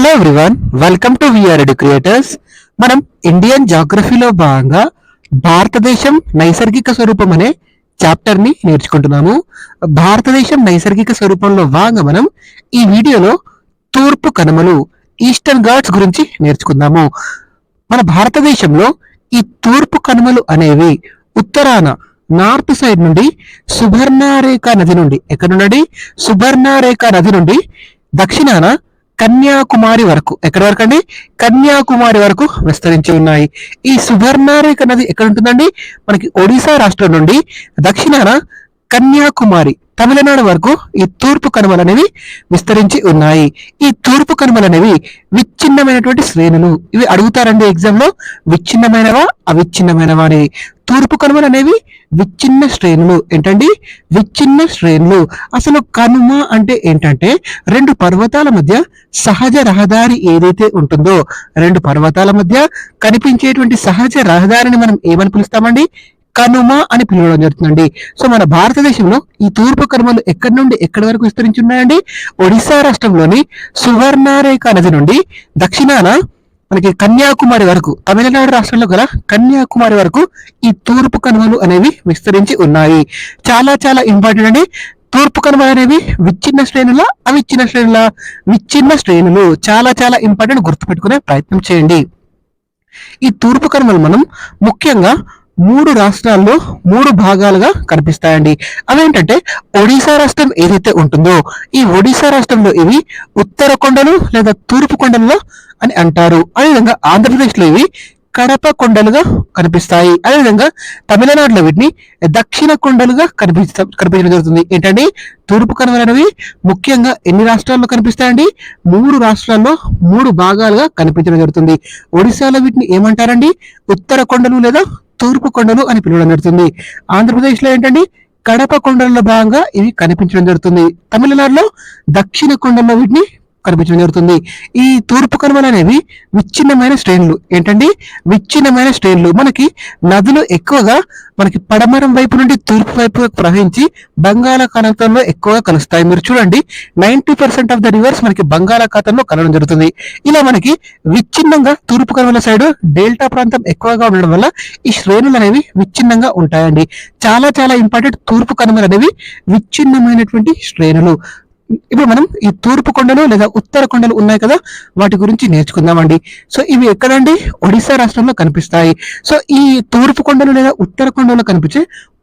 Hello everyone, welcome to VR creators. మనం Indian జాగ్రఫీలో భాగంగా భారతదేశం నైసర్గిక స్వరూపం అనే చాప్టర్ ని నేర్చుకుంటున్నాము. భారతదేశం నైసర్గిక స్వరూపంలో భాగంగా మనం ఈ వీడియోలో తూర్పు కనుమలు, ఈస్టర్న్ ఘాట్స్ గురించి నేర్చుకుందాము. మన భారతదేశంలో ఈ తూర్పు కనుమలు అనేవి ఉత్తరాన నార్త్ సైడ్ నుండి సుబర్ణరేఖ నది నుండి సుబర్ణరేఖ నది నుండి దక్షిణాన కన్యాకుమారి వరకు, ఎక్కడి వరకు అండి? కన్యాకుమారి వరకు విస్తరించి ఉన్నాయి. ఈ సుబర్ణరేఖ నది ఎక్కడ ఉంటుందండి? మనకి ఒడిశా రాష్ట్రం నుండి దక్షిణాన కన్యాకుమారి, తమిళనాడు వరకు ఈ తూర్పు కనుమలు అనేవి విస్తరించి ఉన్నాయి. ఈ తూర్పు కనుమలు అనేవి విచ్ఛిన్నమైనటువంటి శ్రేణులు. ఇవి అడుగుతారండి ఎగ్జామ్ లో, విచ్ఛిన్నమైనవా అవిచ్ఛిన్నమైనవా అనేది. తూర్పు కనుమలు అనేవి విచ్ఛిన్న శ్రేణులు. ఏంటండి? విచ్ఛిన్న శ్రేణులు. అసలు కనుమ అంటే ఏంటంటే రెండు పర్వతాల మధ్య సహజ రహదారి ఏదైతే ఉంటుందో, రెండు పర్వతాల మధ్య కనిపించేటువంటి సహజ రహదారిని మనం ఏమని పిలుస్తామండి? కనుమ అని పిలవడం జరుగుతుందండి. సో మన భారతదేశంలో ఈ తూర్పు కనుమలు ఎక్కడి నుండి ఎక్కడి వరకు విస్తరించి ఉన్నాయండి? ఒడిశా రాష్ట్రంలోని సువర్ణరేఖ నది నుండి దక్షిణాన మనకి కన్యాకుమారి వరకు, తమిళనాడు రాష్ట్రంలో గల కన్యాకుమారి వరకు ఈ తూర్పు కనుమలు అనేవి విస్తరించి ఉన్నాయి. చాలా చాలా ఇంపార్టెంట్ అండి. తూర్పు కనుమలు అనేవి విచ్ఛిన్న శ్రేణుల, అవిచ్ఛిన్న శ్రేణుల? విచ్ఛిన్న శ్రేణులు. చాలా చాలా ఇంపార్టెంట్, గుర్తుపెట్టుకునే ప్రయత్నం చేయండి. ఈ తూర్పు కనుమలు మనం ముఖ్యంగా మూడు రాష్ట్రాల్లో మూడు భాగాలుగా కనిపిస్తాయండి. అవేంటంటే ఒడిశా రాష్ట్రం ఏదైతే ఉంటుందో, ఈ ఒడిశా రాష్ట్రంలో ఇవి ఉత్తర కొండలు లేదా తూర్పు కొండలు అని అంటారు. అదేవిధంగా ఆంధ్రప్రదేశ్ లో ఇవి కడప కొండలుగా కనిపిస్తాయి. అదేవిధంగా తమిళనాడులో వీటిని దక్షిణ కొండలుగా కనిపించడం జరుగుతుంది. ఏంటండి? తూర్పు కనుమలు అనేవి ముఖ్యంగా ఎన్ని రాష్ట్రాల్లో కనిపిస్తాయండి? మూడు రాష్ట్రాల్లో మూడు భాగాలుగా కనిపించడం జరుగుతుంది. ఒడిశాలో వీటిని ఏమంటారండి? ఉత్తర కొండలు లేదా తూర్పు కొండలు అని పిలవడం జరుగుతుంది. ఆంధ్రప్రదేశ్ లో ఏంటండి? కడప కొండలలో భాగంగా ఇవి కనిపించడం జరుగుతుంది. తమిళనాడులో దక్షిణ కొండల్లో వీటిని కనిపించడం జరుగుతుంది. ఈ తూర్పు కనుమలు అనేవి విచ్ఛిన్నమైన శ్రేణులు. ఏంటండి? విచ్ఛిన్నమైన శ్రేణులు. మనకి నదులు ఎక్కువగా మనకి పడమరం వైపు నుండి తూర్పు వైపు ప్రవహించి బంగాళాఖాతంలో ఎక్కువగా కలుస్తాయి. మీరు చూడండి, 90% ఆఫ్ ద రివర్స్ మనకి బంగాళాఖాతంలో కలవడం జరుగుతుంది. ఇలా మనకి విచ్ఛిన్నంగా తూర్పు కనుమల సైడ్ డెల్టా ప్రాంతం ఎక్కువగా ఉండడం వల్ల ఈ శ్రేణులు అనేవి విచ్ఛిన్నంగా ఉంటాయండి. చాలా చాలా ఇంపార్టెంట్. తూర్పు కనుమలు అనేవి విచ్ఛిన్నమైనటువంటి శ్రేణులు. ఇప్పుడు మనం ఈ తూర్పు కొండలు లేదా ఉత్తర కొండలు ఉన్నాయి కదా, వాటి గురించి నేర్చుకుందామండి. సో ఇవి ఎక్కడండి? ఒడిశా రాష్ట్రంలో కనిపిస్తాయి. సో ఈ తూర్పు కొండలు లేదా ఉత్తర కొండలు కనిపించే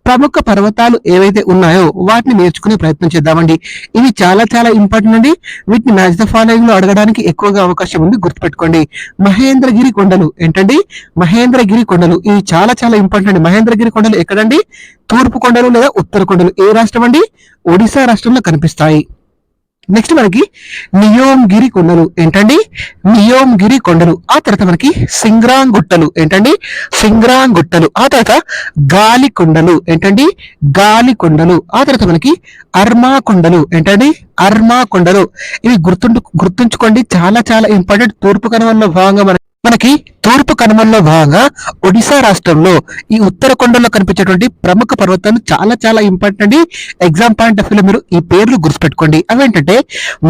ప్రముఖ పర్వతాలు ఏవైతే ఉన్నాయో వాటిని నేర్చుకునే ప్రయత్నం చేద్దామండి. ఇవి చాలా చాలా ఇంపార్టెంట్ అండి. వీటిని మ్యాచ్ ద ఫాలోయింగ్ లో అడగడానికి ఎక్కువగా అవకాశం ఉంది, గుర్తుపెట్టుకోండి. మహేంద్రగిరి కొండలు. ఏంటండి? మహేంద్రగిరి కొండలు. ఇవి చాలా చాలా ఇంపార్టెంట్ అండి. మహేంద్రగిరి కొండలు ఎక్కడండి? తూర్పు కొండలు లేదా ఉత్తర కొండలు. ఏ రాష్ట్రం అండి? ఒడిశా రాష్ట్రంలో కనిపిస్తాయి. నెక్స్ట్ మనకి నియోమ్గిరి కొండలు. ఏంటండి? నియోమ్గిరి కొండలు. ఆ తర్వాత మనకి సింగ్రాంగ్ గుట్టలు. ఏంటండి? సింగ్రాంగ్ గుట్టలు. ఆ తర్వాత గాలి కొండలు. ఏంటండి? గాలి కొండలు. ఆ తర్వాత మనకి అర్మా కొండలు. ఏంటండి? అర్మా కొండలు. ఇవి గుర్తుంచుకోండి, చాలా చాలా ఇంపార్టెంట్. తూర్పు కనుమల్లో భాగంగా మనకి తూర్పు కనుమల్లో భాగంగా ఒడిశా రాష్ట్రంలో ఈ ఉత్తర కొండల్లో కనిపించేటువంటి ప్రముఖ పర్వతాలు చాలా చాలా ఇంపార్టెంట్ అండి. ఎగ్జామ్ పాయింట్ ఆఫ్ వ్యూలో మీరు ఈ పేర్లు గుర్తుపెట్టుకోండి. అవేంటంటే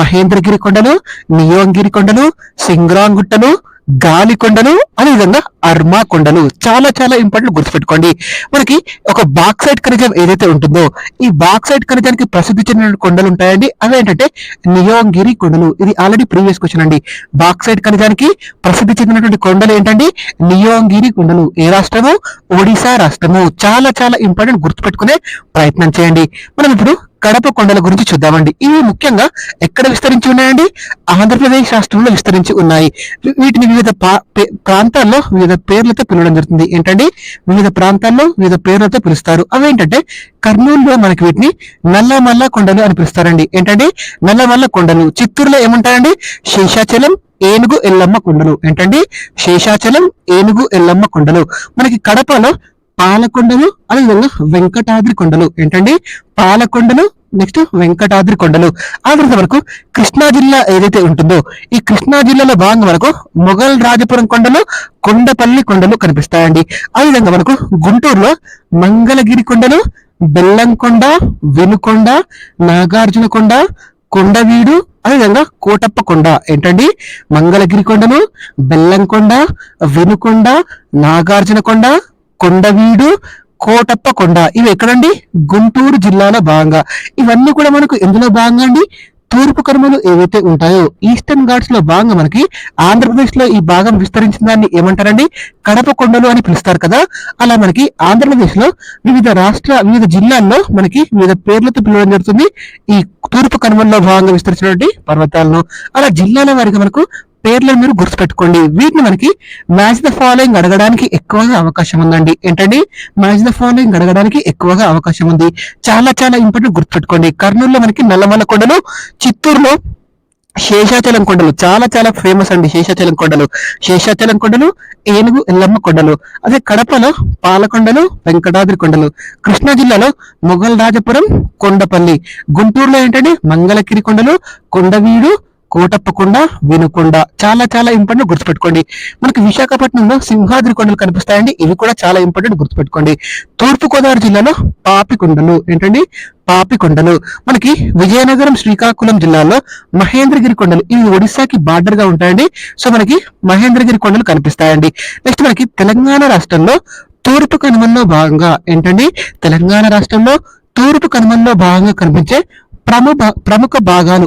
మహేంద్రగిరి కొండలు, నియోంగిరి కొండలు, సింగ్రాంగ్ గుట్టలు, గాలి కొండలు, అదేవిధంగా అర్మా కొండలు. చాలా చాలా ఇంపార్టెంట్, గుర్తుపెట్టుకోండి. మనకి ఒక బాక్సైట్ ఖనిజం ఏదైతే ఉంటుందో, ఈ బాక్సైట్ ఖనిజానికి ప్రసిద్ధి చెందిన కొండలు ఉంటాయండి. అవేంటంటే నియోంగిరి కొండలు. ఇది ఆల్రెడీ ప్రీవియస్ క్వశ్చన్ అండి. బాక్సైట్ ఖనిజానికి ప్రసిద్ధి చెందినటువంటి కొండలు ఏంటండి? నియోంగిరి కొండలు. ఏ రాష్ట్రము? ఒడిశా రాష్ట్రము. చాలా చాలా ఇంపార్టెంట్, గుర్తుపెట్టుకునే ప్రయత్నం చేయండి. మనం ఇప్పుడు కడప కొండల గురించి చూద్దామండి. ఇవి ముఖ్యంగా ఎక్కడ విస్తరించి ఉన్నాయండి? ఆంధ్రప్రదేశ్ రాష్ట్రంలో విస్తరించి ఉన్నాయి. వీటిని వివిధ ప్రాంతాల్లో వివిధ పేర్లతో పిలవడం జరుగుతుంది. ఏంటండి? వివిధ ప్రాంతాల్లో వివిధ పేర్లతో పిలుస్తారు. అవేంటంటే కర్నూలులో మనకి వీటిని నల్లమల్ల కొండలు అని పిలుస్తారండి. ఏంటండి? నల్లమల్ల కొండలు. చిత్తూరులో ఏముంటాయండి? శేషాచలం, ఏనుగు ఎల్లమ్మ కొండలు. ఏంటండి? శేషాచలం, ఏనుగు ఎల్లమ్మ కొండలు. మనకి కడపలో పాలకొండలు, అదేవిధంగా వెంకటాద్రి కొండలు. ఏంటండి? పాలకొండలు, నెక్స్ట్ వెంకటాద్రి కొండలు. ఆ తర్వాత వరకు కృష్ణా జిల్లా ఏదైతే ఉంటుందో, ఈ కృష్ణా జిల్లాలో భాగంగా మనకు మొఘల్ రాజపురం కొండలు, కొండపల్లి కొండలు కనిపిస్తాయండి. ఆ విధంగా మనకు గుంటూరులో మంగళగిరి కొండలు, బెల్లంకొండ, వెనుకొండ, నాగార్జున కొండ, కొండవీడు, అదేవిధంగా కోటప్ప కొండ ఏంటండి, మంగళగిరి కొండలు, బెల్లంకొండ, వినుకొండ, నాగార్జున కొండ, కొండవీడు, కోటప్ప కొండ. ఇవి ఎక్కడండి, గుంటూరు జిల్లాలో భాగంగా. ఇవన్నీ కూడా మనకు ఎందులో భాగంగా అండి, తూర్పు కనుమలు ఏవైతే ఉంటాయో ఈస్టర్న్ ఘాట్స్ లో భాగంగా మనకి ఆంధ్రప్రదేశ్ లో ఈ భాగం విస్తరించిన దాన్ని ఏమంటారండి, కడప కొండలు అని పిలుస్తారు కదా. అలా మనకి ఆంధ్రప్రదేశ్ లో వివిధ జిల్లాల్లో మనకి వివిధ పేర్లతో పిలవడం జరుగుతుంది ఈ తూర్పు కనుమల్లో భాగంగా విస్తరించినటువంటి పర్వతాలను. అలా జిల్లాల వారిగా మనకు పేర్లను మీరు గుర్తుపెట్టుకోండి. వీటిని మనకి మ్యాచ్ ద ఫాలోయింగ్ అడగడానికి ఎక్కువగా అవకాశం ఉందండి. ఏంటండి, మ్యాచ్ ద ఫాలోయింగ్ అడగడానికి ఎక్కువగా అవకాశం ఉంది. చాలా చాలా ఇంపార్టెంట్ గుర్తుపెట్టుకోండి. కర్నూలులో మనకి నల్లమల్ల కొండలు, చిత్తూరులో శేషాచలం కొండలు చాలా చాలా ఫేమస్ అండి. శేషాచలం కొండలు, ఏనుగు ఎల్లమ్మ కొండలు. అదే కడపలో పాలకొండలు, వెంకటాద్రి కొండలు. కృష్ణా జిల్లాలో మొఘల్ రాజపురం, కొండపల్లి. గుంటూరులో ఏంటండి, మంగళగిరి కొండలు, కొండవీడు, కోటప్పకొండ, వినుకొండ. చాలా చాలా ఇంపార్టెంట్ గుర్తుపెట్టుకోండి. మనకి విశాఖపట్నంలో సింహాద్రి కొండలు కనిపిస్తాయండి. ఇవి కూడా చాలా ఇంపార్టెంట్ గుర్తుపెట్టుకోండి. తూర్పు గోదావరి జిల్లాలో పాపికొండలు. ఏంటండి, పాపికొండలు. మనకి విజయనగరం, శ్రీకాకుళం జిల్లాలో మహేంద్రగిరి కొండలు. ఇవి ఒడిశాకి బార్డర్ గా ఉంటాయండి. సో మనకి మహేంద్రగిరి కొండలు కనిపిస్తాయండి. నెక్స్ట్ మనకి తెలంగాణ రాష్ట్రంలో తూర్పు కనుమల్లో భాగంగా ఏంటండి, తెలంగాణ రాష్ట్రంలో తూర్పు కనుమల్లో భాగంగా కనిపించే ప్రముఖ భాగాలు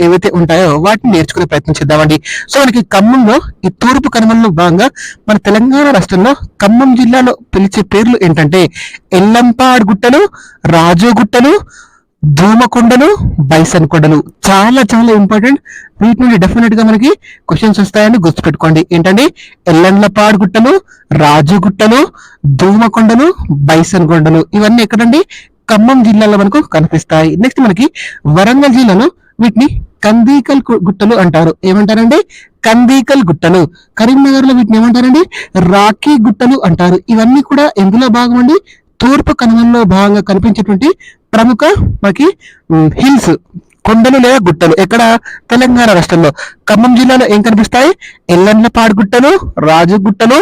ఏవైతే ఉంటాయో వాటిని నేర్చుకునే ప్రయత్నం చేద్దామండి. సో మనకి ఖమ్మంలో ఈ తూర్పు కనుమల్లో భాగంగా మన తెలంగాణ రాష్ట్రంలో ఖమ్మం జిల్లాలో పిలిచే పేర్లు ఏంటంటే ఎల్లంపాడు గుట్టలు, రాజు గుట్టలు, ధూమకొండలు, బైసన్ కొండలు. చాలా చాలా ఇంపార్టెంట్. వీటి నుండి డెఫినెట్ గా మనకి క్వశ్చన్స్ వస్తాయని గుర్తుపెట్టుకోండి. ఏంటండి, ఎల్లండ్లపాడు గుట్టలు, రాజు గుట్టలు, ధూమకొండలు, బైసన్ కొండలు. ఇవన్నీ ఎక్కడండి, ఖమ్మం జిల్లాలో మనకు కనిపిస్తాయి. నెక్స్ట్ మనకి వరంగల్ జిల్లాలో వీటిని కందీకల్ గుట్టలు అంటారు. ఏమంటారండి, కందీకల్ గుట్టలు. కరీంనగర్ లో వీటిని ఏమంటారండి, రాఖీ గుట్టలు అంటారు. ఇవన్నీ కూడా ఎందులో భాగం అండి, తూర్పు కనుమల్లో భాగంగా కనిపించేటువంటి ప్రముఖ మనకి హిల్స్, కొండలు లేదా గుట్టలు. ఎక్కడ, తెలంగాణ రాష్ట్రంలో. ఖమ్మం జిల్లాలో ఏం కనిపిస్తాయి, ఎల్లండ్లపాడు గుట్టలు, రాజు గుట్టలు,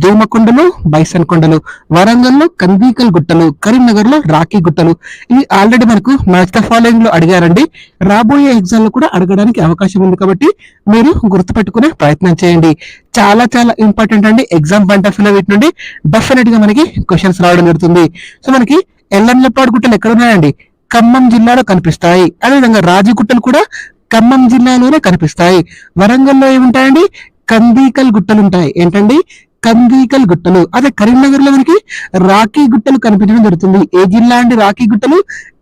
ధూమకొండలు, బైసన్ కొండలు. వరంగల్లో కందీకల్ గుట్టలు, కరీంనగర్ లో రాఖీ గుట్టలు. ఇవి ఆల్రెడీ మనకు మ్యాచ్ ద ఫాలోయింగ్ లో అడిగారండి. రాబోయే ఎగ్జామ్ లో కూడా అడగడానికి అవకాశం ఉంది కాబట్టి మీరు గుర్తుపెట్టుకునే ప్రయత్నం చేయండి. చాలా చాలా ఇంపార్టెంట్ అండి. ఎగ్జామ్ పాయింట్ ఆఫ్ వ్యూ వీటి నుండి డెఫినెట్ గా మనకి క్వశ్చన్స్ రావడం జరుగుతుంది. సో మనకి ఎల్లండ్లపాడు గుట్టలు ఎక్కడ ఉన్నాయండి, ఖమ్మం జిల్లాలో కనిపిస్తాయి. అదేవిధంగా రాజగుట్టలు కూడా ఖమ్మం జిల్లాలోనే కనిపిస్తాయి. వరంగల్లో ఏముంటాయండి, కందీకల్ గుట్టలు ఉంటాయి. ఏంటండి, కందీకల్ గుట్టలు. అదే కరీంనగర్ లో మనకి రాఖీ గుట్టలు కనిపించడం జరుగుతుంది. ఏ జిల్లా అండి, రాఖీ గుట్టలు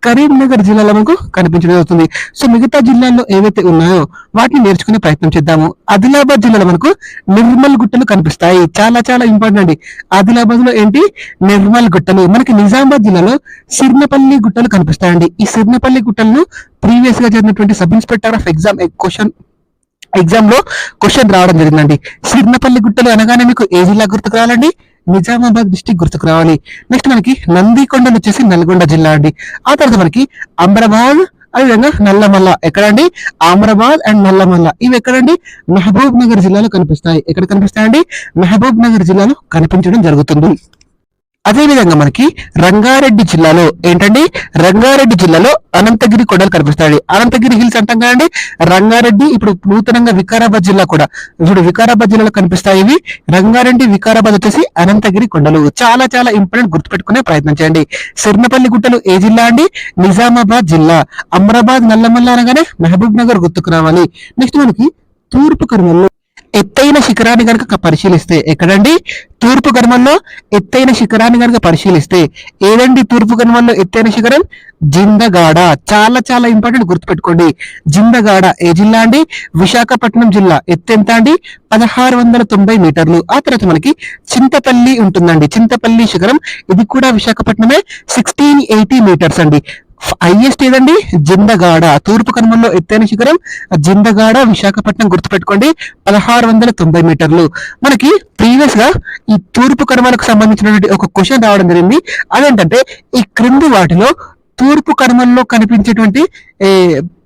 కరీంనగర్ జిల్లాలో మనకు కనిపించడం జరుగుతుంది. సో మిగతా జిల్లాల్లో ఏవైతే ఉన్నాయో వాటిని నేర్చుకునే ప్రయత్నం చేద్దాము. ఆదిలాబాద్ జిల్లాలో మనకు నిర్మల్ గుట్టలు కనిపిస్తాయి. చాలా చాలా ఇంపార్టెంట్ అండి. ఆదిలాబాద్ లో ఏంటి, నిర్మల్ గుట్టలు. మనకి నిజామాబాద్ జిల్లాలో సిర్నపల్లి గుట్టలు కనిపిస్తాయండి. ఈ సిర్నపల్లి గుట్టలను ప్రీవియస్ గా జరిగినటువంటి సబ్ ఇన్స్పెక్టర్ ఆఫ్ ఎగ్జామ్ లో క్వశ్చన్ రావడం జరిగిందండి. సిర్నపల్లి గుట్టలు అనగానే మీకు ఏ జిల్లా గుర్తుకు రావాలండి, నిజామాబాద్ డిస్టిక్ గుర్తుకు రావాలి. నెక్స్ట్ మనకి నందికొండలు వచ్చేసి నల్గొండ జిల్లా అండి. ఆ తర్వాత మనకి అమ్రాబాద్, అదేవిధంగా నల్లమల్ల. ఎక్కడండి, అమ్రాబాద్ అండ్ నల్లమల్ల. ఇవి ఎక్కడండి, మహబూబ్ నగర్ జిల్లాలో కనిపిస్తాయి. ఎక్కడ కనిపిస్తాయండి, మహబూబ్ నగర్ జిల్లాలో కనిపించడం జరుగుతుంది. అదే విధంగా మనకి రంగారెడ్డి జిల్లాలో ఏంటండి, రంగారెడ్డి జిల్లాలో అనంతగిరి కొండలు కనిపిస్తాయి. అనంతగిరి హిల్స్ అంటాం కదండి. రంగారెడ్డి ఇప్పుడు నూతనంగా వికారాబాద్ జిల్లా కూడా, ఇప్పుడు వికారాబాద్ జిల్లాలో కనిపిస్తాయి. ఇవి రంగారెడ్డి, వికారాబాద్ వచ్చేసి అనంతగిరి కొండలు. చాలా చాలా ఇంపార్టెంట్, గుర్తుపెట్టుకునే ప్రయత్నం చేయండి. సిర్నపల్లి గుట్టలు ఏ జిల్లా అండి, నిజామాబాద్ జిల్లా. అమ్రాబాద్, నల్లమల్ల అనగానే మహబూబ్ నగర్ గుర్తుకు రావాలి. నెక్స్ట్ మనకి తూర్పు కనుమల్లో ఎత్తైన శిఖరాన్ని కనుక పరిశీలిస్తే, ఎక్కడండి, తూర్పు కనుమల్లో ఎత్తైన శిఖరాన్ని కనుక పరిశీలిస్తే ఏదండి తూర్పు కనుమల్లో ఎత్తైన శిఖరం, జిందగాడ. చాలా చాలా ఇంపార్టెంట్, గుర్తుపెట్టుకోండి. జిందగాడ ఏ జిల్లా అండి, విశాఖపట్నం జిల్లా. ఎత్తు ఎంత అండి, 1690 మీటర్లు. ఆ తర్వాత మనకి చింతపల్లి ఉంటుందండి. చింతపల్లి శిఖరం, ఇది కూడా విశాఖపట్నమే, 1680 మీటర్స్ అండి. హైయెస్ట్ ఏదండి, జిందగాడ. తూర్పు కనుమల్లో ఎత్తైన శిఖరం జిందగాడ, విశాఖపట్నం. గుర్తుపెట్టుకోండి, 1690 మీటర్లు. మనకి ప్రీవియస్ గా ఈ తూర్పు కనుమలకు సంబంధించినటువంటి ఒక క్వశ్చన్ రావడం జరిగింది. అదేంటంటే ఈ క్రింది వాటిలో తూర్పు కనుమల్లో కనిపించేటువంటి ఏ,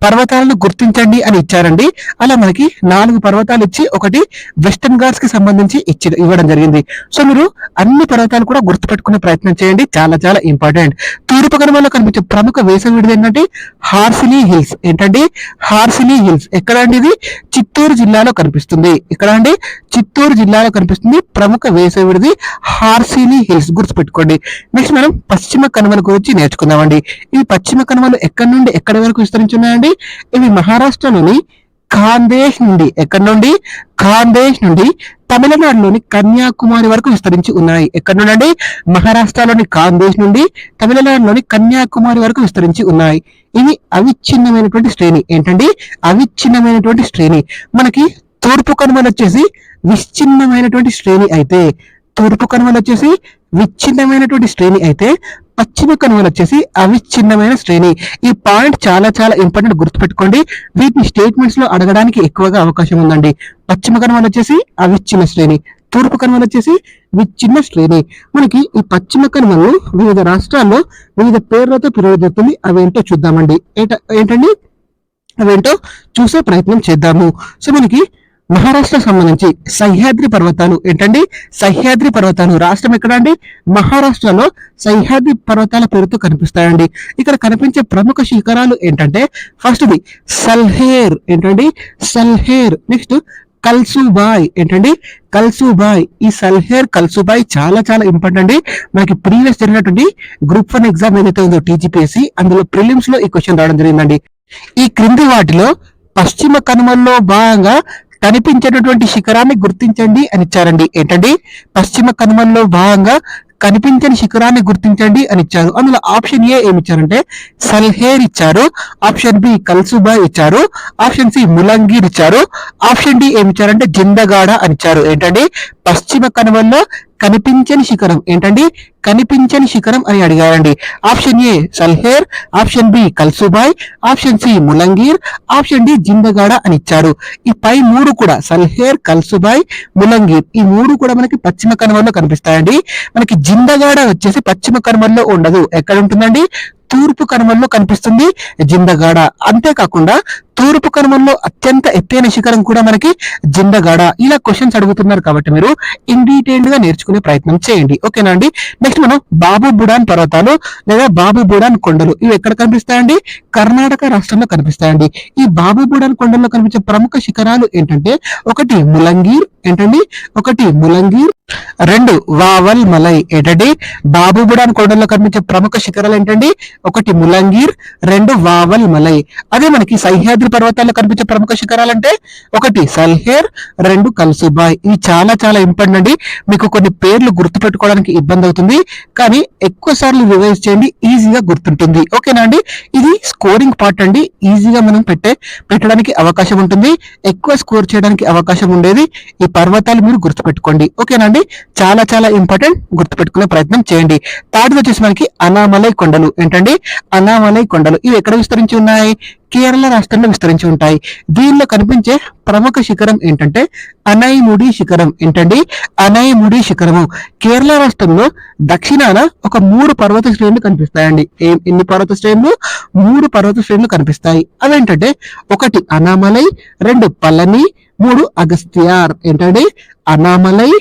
పర్వతాలను గుర్తించండి అని ఇచ్చారండి. అలా మనకి 4 పర్వతాలు ఇచ్చి ఒకటి వెస్టర్న్ ఘాట్స్ కి సంబంధించి ఇవ్వడం జరిగింది. సో మీరు అన్ని పర్వతాలు కూడా గుర్తుపెట్టుకునే ప్రయత్నం చేయండి, చాలా చాలా ఇంపార్టెంట్. తూర్పు కనుమలో కనిపించే ప్రముఖ వేసవి విడిది ఏంటంటే హార్సిలీ హిల్స్. ఏంటండి హార్సిలీ హిల్స్? ఎక్కడ అండి ఇది? చిత్తూరు జిల్లాలో కనిపిస్తుంది. ఇక్కడ అండి చిత్తూరు జిల్లాలో కనిపిస్తుంది ప్రముఖ వేసవి విడిది హార్సిలీ హిల్స్, గుర్తుపెట్టుకోండి. నెక్స్ట్ మనం పశ్చిమ కనుమల గురించి నేర్చుకుందామండి. ఈ పశ్చిమ కనుమలు ఎక్కడి నుండి ఎక్కడి వరకు విస్తరించి ఉన్నాయండి? ఇవి మహారాష్ట్రలోని ఖాందేశ్ నుండి, ఎక్కడి నుండి? ఖాందేశ్ నుండి తమిళనాడులోని కన్యాకుమారి వరకు విస్తరించి ఉన్నాయి. ఎక్కడి నుండి? మహారాష్ట్రలోని ఖాందేశ్ నుండి తమిళనాడులోని కన్యాకుమారి వరకు విస్తరించి ఉన్నాయి. ఇవి అవిచ్ఛిన్నమైనటువంటి శ్రేణి. ఏంటండి? అవిచ్ఛిన్నమైనటువంటి శ్రేణి. మనకి తూర్పు కనుమలు వచ్చేసి విచ్ఛిన్నమైనటువంటి శ్రేణి అయితే, తూర్పు కనుమలు వచ్చేసి విచ్ఛిన్నమైనటువంటి శ్రేణి అయితే, పశ్చిమ కనుమలు వచ్చేసి అవిచ్ఛిన్నమైన శ్రేణి. ఈ పాయింట్ చాలా చాలా ఇంపార్టెంట్, గుర్తుపెట్టుకోండి. వీటిని స్టేట్మెంట్స్ లో అడగడానికి ఎక్కువగా అవకాశం ఉందండి. పశ్చిమ కనుమలు వచ్చేసి అవిచ్ఛిన్న శ్రేణి, తూర్పు కనుమలు వచ్చేసి విచ్ఛిన్న శ్రేణి. మనకి ఈ పశ్చిమ కనుమలు వివిధ రాష్ట్రాల్లో వివిధ పేర్లతో పిలువబడుతుంది. అవేంటో చూద్దామండి. ఏంటండి అవేంటో చూసే ప్రయత్నం చేద్దాము. సో మనకి మహారాష్ట్ర సంబంధించి సహ్యాద్రి పర్వతాలు. ఏంటండి? సహ్యాద్రి పర్వతాలు. రాష్ట్రం ఎక్కడ అండి? మహారాష్ట్రలో సహ్యాద్రి పర్వతాల పేరుతో కనిపిస్తాయండి. ఇక్కడ కనిపించే ప్రముఖ శిఖరాలు ఏంటంటే ఫస్ట్ది సల్హేర్. ఏంటండి? సల్హేర్. నెక్స్ట్ కల్సుబాయ్. ఏంటండి? కల్సుబాయ్. ఈ సల్హేర్, కల్సుబాయ్ చాలా చాలా ఇంపార్టెంట్ అండి. మనకి ప్రీవియస్ జరిగినటువంటి గ్రూప్ 1 ఎగ్జామ్ ఏదైతే ఉందో టీజీపీఎస్సీ, అందులో ప్రిలిమ్స్ లో ఈ క్వశ్చన్ రావడం జరిగిందండి. ఈ క్రింది వాటిలో పశ్చిమ కనుమల్లో భాగంగా కనిపించేటటువంటి శిఖరాన్ని గుర్తించండి అని ఇచ్చారండి. ఏంటండి? పశ్చిమ కనుమల్లో భాగంగా కనిపించని శిఖరాన్ని గుర్తించండి అని ఇచ్చారు. అందులో ఆప్షన్ ఏ ఏమి ఇచ్చారంటే సల్హేర్ ఇచ్చారు, ఆప్షన్ బి కల్సుబాయ్ ఇచ్చారు, ఆప్షన్ సి ములంగీర్ ఇచ్చారు, ఆప్షన్ డి ఏమి ఇచ్చారంటే జిందగాడ అని ఇచ్చారు. ఏంటండి? పశ్చిమ కనుమల్లో కనిపించని శిఖరం. ఏంటండి? కనిపించని శిఖరం అని అడిగారండి. Option A Salher, option B Kalsubai, option C ములంగీర్, ఆప్షన్ డి జిందగాడ అని ఇచ్చారు. ఈ పై 3 కూడా సల్హేర్, కల్సుబాయ్, ములంగీర్, ఈ 3 కూడా మనకి పశ్చిమ కనుమల్లో కనిపిస్తాయండి. మనకి జిందగాడ వచ్చేసి పశ్చిమ కనుమల్లో ఉండదు. ఎక్కడ ఉంటుందండి? తూర్పు కనుమల్లో కనిపిస్తుంది జిందగాడ. అంతేకాకుండా తూర్పు కనుమల్లో అత్యంత ఎత్తైన శిఖరం కూడా మనకి జిందగాడ. ఇలా క్వశ్చన్స్ అడుగుతున్నారు కాబట్టి మీరు ఇన్ డీటెయిల్డ్ గా నేర్చుకునే ప్రయత్నం చేయండి. ఓకేనా అండి? నెక్స్ట్ మనం బాబు బుడాన్ పర్వతాలు లేదా బాబు బుడాన్ కొండలు, ఇవి ఎక్కడ కనిపిస్తాయండి? కర్ణాటక రాష్ట్రంలో కనిపిస్తాయండి. ఈ బాబు బుడాన్ కొండల్లో కనిపించే ప్రముఖ శిఖరాలు ఏంటంటే ఒకటి ములంగీర్. ఏంటండి? ఒకటి ములంగీర్, 2 వావల్ మలై. ఏంటండి? బాబు బుడాన్ కొండల్లో కనిపించే ప్రముఖ శిఖరాలు ఏంటండి? ఒకటి ములంగీర్, 2 వావల్ మలై. అదే మనకి సహ్యాద్రి పర్వతాల్లో కనిపించే ప్రముఖ శిఖరాలు అంటే ఒకటి సల్హేర్, 2 కల్సుబాయ్. ఇవి చాలా చాలా ఇంపార్టెంట్ అండి. మీకు కొన్ని పేర్లు గుర్తుపెట్టుకోవడానికి ఇబ్బంది అవుతుంది, కానీ ఎక్కువ సార్లు రివైజ్ చేయండి, ఈజీగా గుర్తుంటుంది. ఓకేనా అండి? ఇది స్కోరింగ్ పార్ట్ అండి. ఈజీగా మనం పెట్టడానికి అవకాశం ఉంటుంది, ఎక్కువ స్కోర్ చేయడానికి అవకాశం ఉండేది ఈ పర్వతాలు మీరు గుర్తుపెట్టుకోండి. ఓకేనా అండి? చాలా చాలా ఇంపార్టెంట్, గుర్తుపెట్టుకునే ప్రయత్నం చేయండి. థర్డ్ వచ్చేసి మనకి అనామలై కొండలు. ఏంటండి? అనామలై కొండలు. ఇవి ఎక్కడ విస్తరించి ఉన్నాయి? కేరళ రాష్ట్రంలో విస్తరించి ఉంటాయి. దీనిలో కనిపించే ప్రముఖ శిఖరం ఏంటంటే అనైముడి శిఖరం. ఏంటండి? అనైముడి శిఖరము. కేరళ రాష్ట్రంలో దక్షిణాన ఒక 3 పర్వత శ్రేణులు కనిపిస్తాయండి. ఎన్ని పర్వత శ్రేణులు? 3 పర్వత శ్రేణులు కనిపిస్తాయి. అవేంటంటే ఒకటి అనామలై, 2 పళని, 3 అగస్త్యార్. ఏంటండి? అనామలై,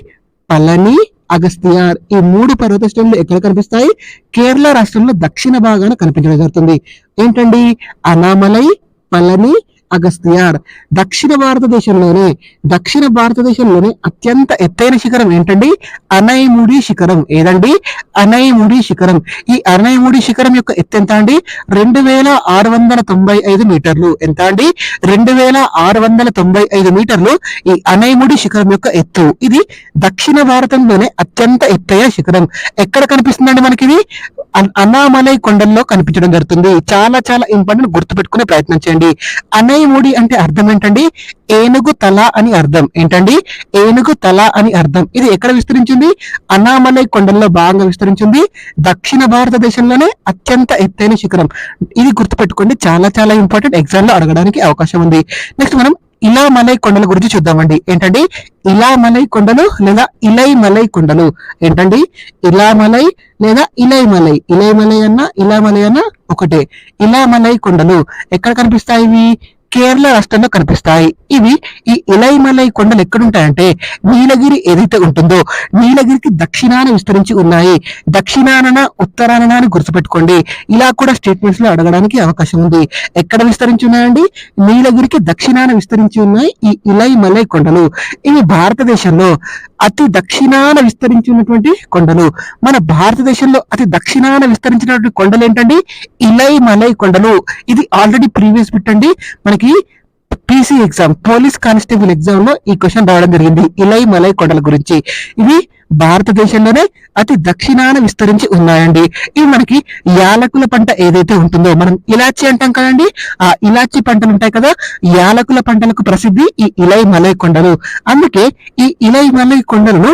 పళని, అగస్త్యార్. ఈ 3 పర్వత శ్రేణులు ఎక్కడ కనిపిస్తాయి? కేరళ రాష్ట్రంలో దక్షిణ భాగాన కనిపించడం జరుగుతుంది. ఏంటండి? అనామలై, పళని, అగస్త్యార్. దక్షిణ భారతదేశంలోనే అత్యంత ఎత్తైన శిఖరం ఏంటండి? అనైముడి శిఖరం. ఏదండి? అనైముడి శిఖరం. ఈ అనైముడి శిఖరం యొక్క ఎత్తు ఎంత అండి? 2695 మీటర్లు. ఎంత అండి? 2695 మీటర్లు ఈ అనైముడి శిఖరం యొక్క ఎత్తు. ఇది దక్షిణ భారతంలోనే అత్యంత ఎత్తైన శిఖరం. ఎక్కడ కనిపిస్తుందండి మనకి? ఇది అనామలై కొండల్లో కనిపించడం జరుగుతుంది. చాలా చాలా ఇంపార్టెంట్, గుర్తుపెట్టుకునే ప్రయత్నం చేయండి. అనైముడి అంటే అర్థం ఏంటండి? ఏనుగు తల అని అర్థం. ఏంటండి? ఏనుగు తల అని అర్థం. ఇది ఎక్కడ విస్తరించింది? అనామలై కొండల్లో భాగంగా విస్తరించింది. దక్షిణ భారతదేశంలోనే అత్యంత ఎత్తైన శిఖరం. ఇది గుర్తుపెట్టుకోండి, చాలా చాలా ఇంపార్టెంట్, ఎగ్జామ్ లో అడగడానికి అవకాశం ఉంది. నెక్స్ట్ మనం ఇలామలై కొండల గురించి చూద్దామండి. ఏంటండి? ఇలామలై కొండలు లేదా ఇలైమలై కొండలు. ఏంటండి? ఇలామలై లేదా ఇలైమలై. ఇలైమలై అన్న ఇలామలై అన్న ఒకటే. ఇలామలై కొండలు ఎక్కడ కనిపిస్తాయి? ఇవి కేరళ రాష్ట్రంలో కనిపిస్తాయి. ఇవి ఈ ఇలైమలై కొండలు ఎక్కడుంటాయంటే నీలగిరి ఏదైతే ఉంటుందో నీలగిరికి దక్షిణాన విస్తరించి ఉన్నాయి. దక్షిణాన ఉత్తరాన అని గుర్తుపెట్టుకోండి. ఇలా కూడా స్టేట్మెంట్స్ లో అడగడానికి అవకాశం ఉంది. ఎక్కడ విస్తరించి ఉన్నాయండి? నీలగిరికి దక్షిణాన విస్తరించి ఉన్నాయి ఈ ఇలైమలై కొండలు. ఇవి భారతదేశంలో అతి దక్షిణాన విస్తరించి ఉన్నటువంటి కొండలు. మన భారతదేశంలో అతి దక్షిణాన విస్తరించినటువంటి కొండలు ఏంటండి? ఇలైమలై కొండలు. ఇది ఆల్రెడీ ప్రీవియస్ బిట్ అండి. మనకి PC exam, police constable exam లో ఈ క్వశ్చన్ రావడం జరిగింది ఇలైమలై కొండల గురించి. ఇవి భారతదేశంలోనే అతి దక్షిణాన విస్తరించి ఉన్నాయండి. ఇవి మనకి యాలకుల పంట ఏదైతే ఉంటుందో, మనం ఇలాచి అంటాం కదండి, ఆ ఇలాచి పంటలు ఉంటాయి కదా, యాలకుల పంటలకు ప్రసిద్ధి ఈ ఇలైమలై కొండలు. అందుకే ఈ ఇలైమలై కొండలను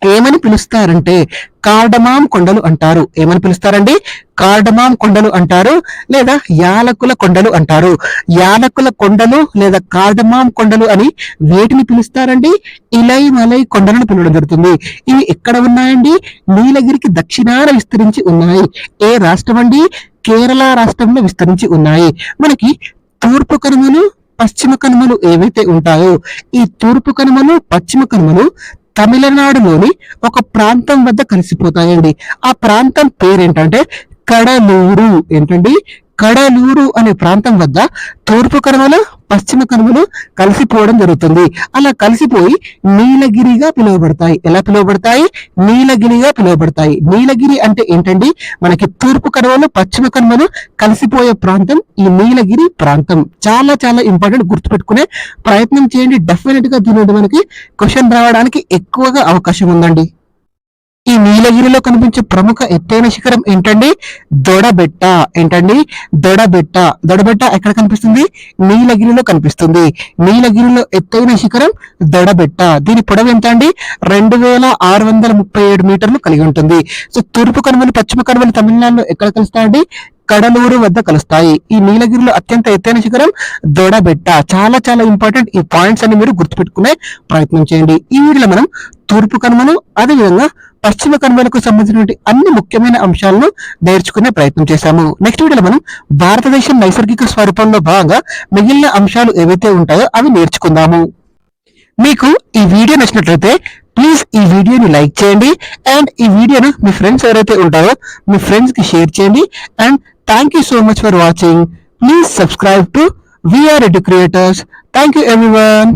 ఏమని పిలుస్తారంటే కార్డమాం కొండలు అంటారు. ఏమని పిలుస్తారండి? కార్డమాం కొండలు అంటారు, లేదా యాలకుల కొండలు అంటారు. యాలకుల కొండలు లేదా కార్డమాం కొండలు అని వేటిని పిలుస్తారండి? ఇలైమలై కొండలను పిలవడం జరుగుతుంది. ఇవి ఎక్కడ ఉన్నాయండి? నీలగిరికి దక్షిణాన విస్తరించి ఉన్నాయి. ఏ రాష్ట్రం అండి? కేరళ రాష్ట్రంలో విస్తరించి ఉన్నాయి. మనకి తూర్పు కనుమలు, పశ్చిమ కనుమలు ఏవైతే ఉంటాయో ఈ తూర్పు కనుమలు, పశ్చిమ కనుమలు తమిళనాడులోని ఒక ప్రాంతం వద్ద కలిసిపోతాయండి. ఆ ప్రాంతం పేరేంటంటే కడలూరు. ఏంటండి? కడలూరు అనే ప్రాంతం వద్ద తూర్పు కనుమలు, పశ్చిమ కనుమలు కలిసిపోవడం జరుగుతుంది. అలా కలిసిపోయి నీలగిరిగా పిలువబడతాయి. ఎలా పిలువబడతాయి? నీలగిరిగా పిలువబడతాయి. నీలగిరి అంటే ఏంటండి? మనకి తూర్పు కనుమలు, పశ్చిమ కనుమలు కలిసిపోయే ప్రాంతం ఈ నీలగిరి ప్రాంతం. చాలా చాలా ఇంపార్టెంట్, గుర్తుపెట్టుకునే ప్రయత్నం చేయండి. డెఫినెట్ గా దీని మనకి క్వశ్చన్ రావడానికి ఎక్కువగా అవకాశం ఉందండి. ఈ నీలగిరిలో కనిపించే ప్రముఖ ఎత్తైన శిఖరం ఏంటండి? దొడబెట్ట. ఏంటండి? దొడబెట్ట. దొడబెట్ట ఎక్కడ కనిపిస్తుంది? నీలగిరిలో కనిపిస్తుంది. నీలగిరిలో ఎత్తైన శిఖరం దొడబెట్ట. దీని పొడవు ఎంత అండి? 2637 మీటర్లు కలిగి ఉంటుంది. సో తూర్పు కనుమలు, పశ్చిమ కనుమలు తమిళనాడులో ఎక్కడ కలుస్తాయండి? కడలూరు వద్ద కలుస్తాయి. ఈ నీలగిరిలో అత్యంత ఎత్తైన శిఖరం దొడబెట్ట. చాలా చాలా ఇంపార్టెంట్. ఈ పాయింట్స్ అన్ని మీరు గుర్తుపెట్టుకునే ప్రయత్నం చేయండి. ఈ వీడియోలో మనం తూర్పు కనుమలు, అదేవిధంగా పశ్చిమ కనుమలకు సంబంధించినటువంటి అన్ని ముఖ్యమైన అంశాలను నేర్చుకునే ప్రయత్నం చేశాము. నెక్స్ట్ వీడియోలో మనం భారతదేశం నైసర్గిక స్వరూపంలో భాగంగా మిగిలిన అంశాలు ఏవైతే ఉంటాయో అవి నేర్చుకుందాము. మీకు ఈ వీడియో నచ్చినట్లయితే ప్లీజ్ ఈ వీడియోని లైక్ చేయండి అండ్ ఈ వీడియోను మీ ఫ్రెండ్స్ ఎవరైతే ఉంటారో మీ ఫ్రెండ్స్ కి షేర్ చేయండి. And thank you so much for watching. Please subscribe to VR Educreators. Thank you everyone.